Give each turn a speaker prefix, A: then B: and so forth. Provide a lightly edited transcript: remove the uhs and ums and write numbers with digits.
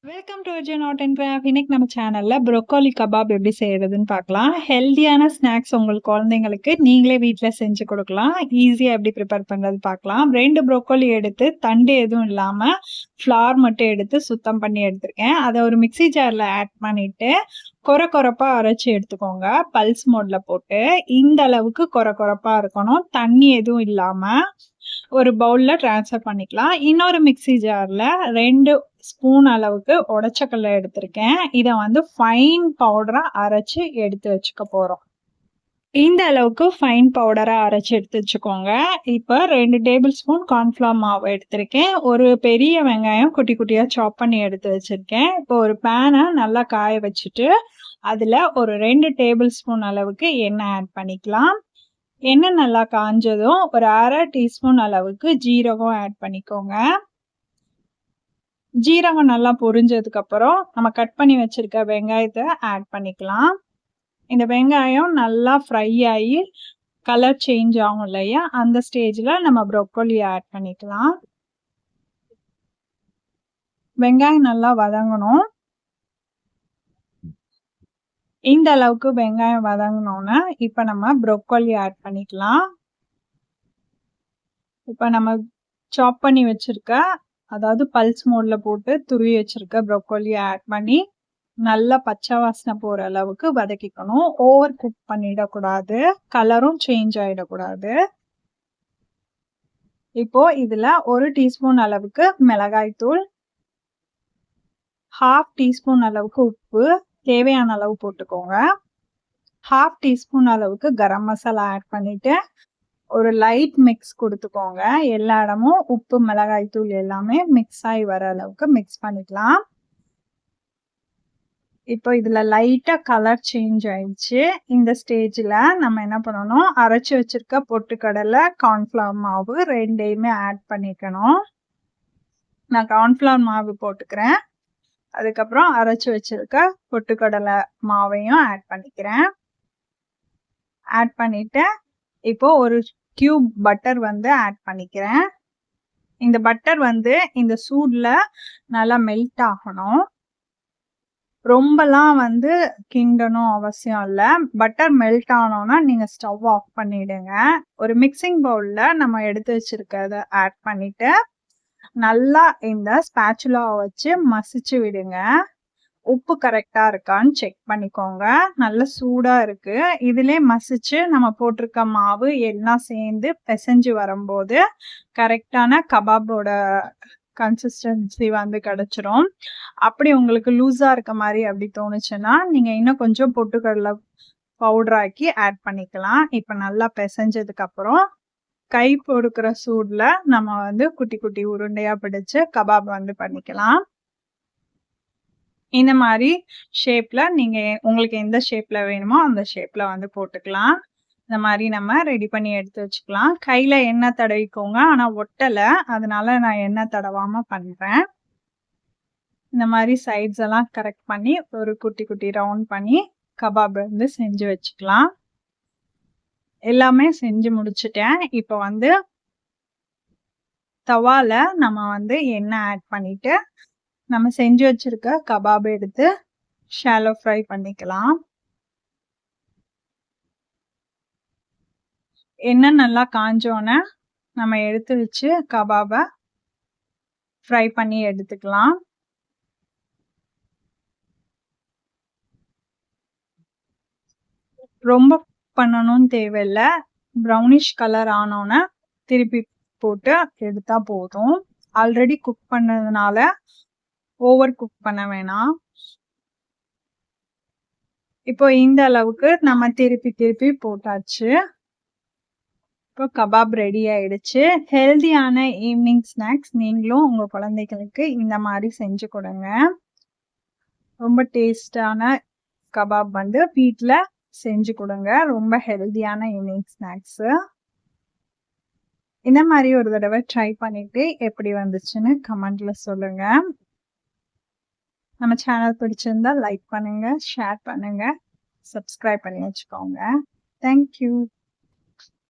A: Welcome to Arjun art and craft. இன்னைக்கு நம்ம சேனல்ல ப்ரோக்கோலி கபாப் எப்படி செய்யறதுன்னு பார்க்கலாம். ஹெல்தியான ஸ்நாக்ஸ் உங்கள் குழந்தைங்களுக்கு நீங்களே வீட்டில் செஞ்சு கொடுக்கலாம். ஈஸியாக எப்படி ப்ரிப்பேர் பண்ணுறது பார்க்கலாம். 2 ப்ரோக்கோலி எடுத்து தண்டு எதுவும் இல்லாமல் ஃப்ளார் மட்டும் எடுத்து சுத்தம் பண்ணி எடுத்திருக்கேன். அதை ஒரு மிக்ஸி ஜாரில் ஆட் பண்ணிட்டு கொரப்பாக அரைச்சி எடுத்துக்கோங்க. பல்ஸ் மோடில் போட்டு இந்த அளவுக்கு கொரப்பாக இருக்கணும். தண்ணி எதுவும் இல்லாமல் ஒரு பவுலில் ட்ரான்ஸ்ஃபர் பண்ணிக்கலாம். இன்னொரு மிக்ஸி ஜாரில் 2 ஸ்பூன் அளவுக்கு உடைச்சக்கல்ல எடுத்திருக்கேன். இதை வந்து ஃபைன் பவுடரா அரைச்சு எடுத்து வச்சுக்க போறோம். இந்த அளவுக்கு ஃபைன் பவுடரா அரைச்சு எடுத்து வச்சுக்கோங்க. இப்போ 2 டேபிள் ஸ்பூன் கார்ன்ஃப்ளவர் மாவு எடுத்திருக்கேன். ஒரு பெரிய வெங்காயம் குட்டி குட்டியா சாப் பண்ணி எடுத்து வச்சிருக்கேன். இப்போ ஒரு பேனை நல்லா காய வச்சுட்டு அதுல ஒரு 2 டேபிள் ஸ்பூன் அளவுக்கு எண்ணெய் ஆட் பண்ணிக்கலாம். எண்ணெய் நல்லா காஞ்சதும் ஒரு 1/2 டீஸ்பூன் அளவுக்கு ஜீரகம் ஆட் பண்ணிக்கோங்க. ஜீரகம் நல்லா பொரிஞ்சதுக்கு அப்புறம் நம்ம கட் பண்ணி வச்சிருக்க வெங்காயத்தை ஆட் பண்ணிக்கலாம். இந்த வெங்காயம் நல்லா ஃப்ரை ஆகி கலர் சேஞ்ச் ஆகும் இல்லையா, அந்த ஸ்டேஜ்ல நம்ம ப்ரோக்கோலி ஆட் பண்ணிக்கலாம். வெங்காயம் நல்லா வதங்கணும். இந்த அளவுக்கு வெங்காயம் வதங்கினோன்னா இப்ப நம்ம ப்ரோக்கோலி ஆட் பண்ணிக்கலாம். இப்ப நம்ம சாப் பண்ணி வச்சிருக்க, அதாவது பல்ஸ் மோட்ல போட்டு துருவி வச்சிருக்க ப்ரோக்கோலி ஆட் பண்ணி நல்லா பச்சை வாசனை போற அளவுக்கு வதக்கிக்கணும். ஓவர் குக் பண்ணிடக்கூடாது, கலரும் சேஞ்ச் ஆயிடக்கூடாது. இப்போ இதுல 1 டீஸ்பூன் அளவுக்கு மிளகாய் தூள், 1/2 டீஸ்பூன் அளவுக்கு உப்பு, தேவையான அளவு போட்டுக்கோங்க. 1/2 டீஸ்பூன் அளவுக்கு கரம் மசாலா ஆட் பண்ணிட்டு ஒரு லைட் மிக்ஸ் கொடுத்துக்கோங்க. எல்லா இடமும் உப்பு மிளகாய் தூள் எல்லாமே மிக்ஸ் ஆகி வர அளவுக்கு மிக்ஸ் பண்ணிக்கலாம். இப்போ இதுல லைட்டா கலர் சேஞ்ச் ஆயிடுச்சு. இந்த ஸ்டேஜ்ல நம்ம என்ன பண்ணணும், அரைச்சு வச்சிருக்க பொட்டுக்கடலை, கார்ன்ஃப்ளவர் மாவு 2யுமே ஆட் பண்ணிக்கணும். நான் கார்ன்ஃப்ளவர் மாவு போட்டுக்கிறேன். அதுக்கப்புறம் அரைச்சு வச்சிருக்க பொட்டுக்கடலை மாவையும் ஆட் பண்ணிக்கிறேன். ஆட் பண்ணிட்டு இப்போ ஒரு கியூப் பட்டர் வந்து ஆட் பண்ணிக்கிறேன். இந்த பட்டர் வந்து இந்த சூட்ல நல்லா மெல்ட் ஆகணும். ரொம்பலாம் வந்து கிண்டணும் அவசியம் இல்லை. பட்டர் மெல்ட் ஆனோன்னா நீங்க ஸ்டவ் ஆஃப் பண்ணிடுங்க. ஒரு மிக்சிங் பவுல்ல நம்ம எடுத்து வச்சிருக்கிறத ஆட் பண்ணிட்டு நல்லா இந்த ஸ்பேச்சுலா வச்சு மசிச்சு விடுங்க. உப்பு கரெக்டா இருக்கான்னு செக் பண்ணிக்கோங்க. நல்ல சூடா இருக்கு. இதுலயே மசிச்சு நம்ம போட்டிருக்க மாவு எல்லாம் சேர்ந்து பிசைஞ்சு வரும்போது கரெக்டான கபாபோட கன்சிஸ்டன்சி வந்து கிடைச்சிரும். அப்படி உங்களுக்கு லூஸா இருக்க மாதிரி அப்படி தோணுச்சுன்னா நீங்க இன்னும் கொஞ்சம் பொட்டுக்கடலை பவுடர் ஆக்கி ஆட் பண்ணிக்கலாம். இப்ப நல்லா பிசைஞ்சதுக்கு அப்புறம் கை பொறுக்கிற சூட்ல நம்ம வந்து குட்டி குட்டி உருண்டையா பிடிச்சு கபாப் வந்து பண்ணிக்கலாம். இந்த மாதிரி ஷேப்ல நீங்க உங்களுக்கு எந்த ஷேப்ல வேணுமோ அந்த ஷேப்ல வந்து போட்டுக்கலாம். இந்த மாதிரி நம்ம ரெடி பண்ணி எடுத்து வச்சுக்கலாம். கையில எண்ணெய் தடவிக்கோங்க, ஆனா ஒட்டலை, அதனால நான் எண்ணெய் தடவாம பண்றேன். இந்த மாதிரி சைட்ஸ் எல்லாம் கரெக்ட் பண்ணி ஒரு குட்டி குட்டி ரவுண்ட் பண்ணி கபாப் வந்து செஞ்சு வச்சுக்கலாம். எல்லாமே செஞ்சு முடிச்சுட்டேன். இப்போ வந்து தவால நம்ம வந்து எண்ணெய் ஆட் பண்ணிட்டு நம்ம செஞ்சு வச்சிருக்க கபாப் எடுத்து ஷாலோ ஃப்ரை பண்ணிக்கலாம். எண்ணெய் நல்லா காஞ்சோன்னே நம்ம எடுத்து வச்சு கபாபை ஃப்ரை பண்ணி எடுத்துக்கலாம். ரொம்ப பண்ணணும்னு தேவையில்லை. ப்ரௌனிஷ் கலர் ஆனோன்னே திருப்பி போட்டு எடுத்தா போதும். ஆல்ரெடி குக் பண்ணதுனால ஓவர் குக் பண்ண வேணாம். இப்போ இந்த அளவுக்கு நம்ம திருப்பி போட்டாச்சு. இப்போ கபாப் ரெடி ஆயிடுச்சு. ஹெல்தியான ஈவினிங் ஸ்நாக்ஸ் நீங்களும் உங்க குழந்தைகளுக்கு இந்த மாதிரி செஞ்சு கொடுங்க. ரொம்ப டேஸ்டான கபாப் வந்து வீட்டில் செஞ்சு கொடுங்க. ரொம்ப ஹெல்தியான ஈவினிங் ஸ்நாக்ஸ். இந்த மாதிரி ஒரு தடவை ட்ரை பண்ணிட்டு எப்படி வந்துச்சுன்னு கமெண்ட்ல சொல்லுங்க. நம்ம சேனல் பிடிச்சிருந்தா லைக் பண்ணுங்க, ஷேர் பண்ணுங்க, சப்ஸ்கிரைப் பண்ணி வச்சுக்கோங்க. தேங்க்யூ.